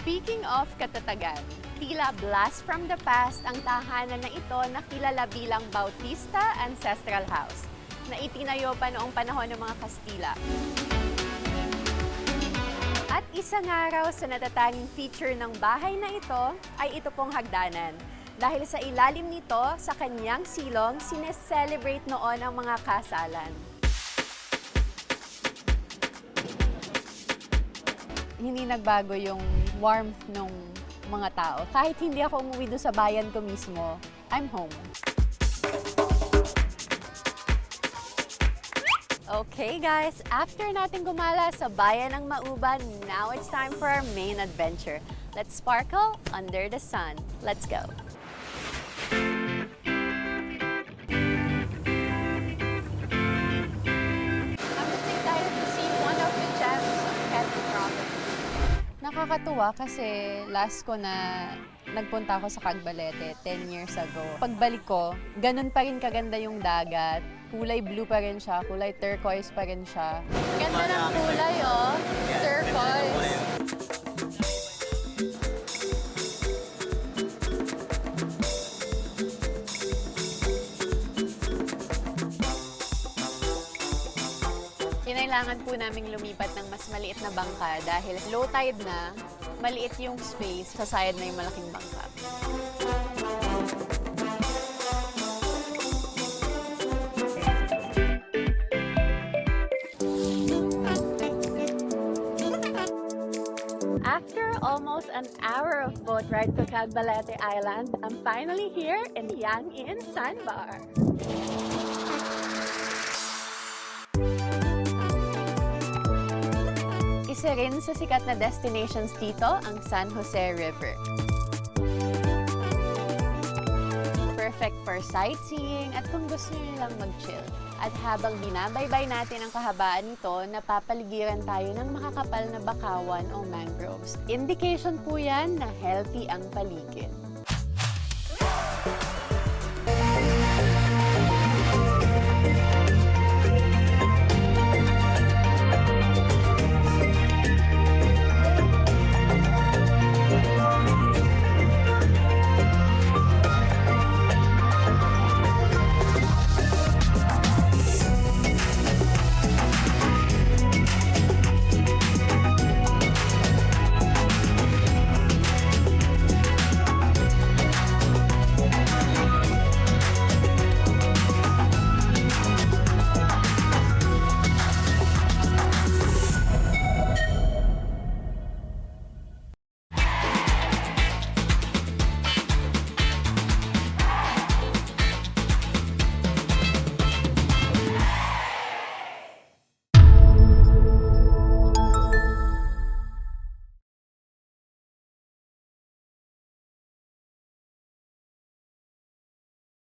Speaking of katatagan, tila blast from the past ang tahanan na ito na kilala bilang Bautista Ancestral House na itinayo pa noong panahon ng mga Kastila. At isa nga raw sa natatanging feature ng bahay na ito ay ito pong hagdanan. Dahil sa ilalim nito, sa kanyang silong, sineselebrate noon ang mga kasalan. Hindi nagbago yung warmth ng mga tao. Kahit hindi ako umuwi doon sa bayan ko mismo, I'm home. Okay guys, after natin gumala sa bayan ng Mauban, now it's time for our main adventure. Let's sparkle under the sun. Let's go! Nakakatuwa kasi last ko na nagpunta ako sa Cagbalete 10 years ago. Pagbalik ko, ganun pa rin kaganda yung dagat. Kulay blue pa rin siya, kulay turquoise pa rin siya. Ganda ng kulay, oh. Turquoise. Kinailangan po naming lumipat ng mas maliit na bangka dahil low tide na, maliit yung space, sa side na yung malaking bangka. After almost an hour of boat ride to Cagbalete Island, I'm finally here in Yang In Sandbar. Isa rin sa sikat na destinations dito ang San Jose River. Perfect for sightseeing at kung gusto niyo lang mag-chill. At habang binabaybay natin ang kahabaan nito, napapaligiran tayo ng makakapal na bakawan o mangroves. Indication po yan na healthy ang paligid.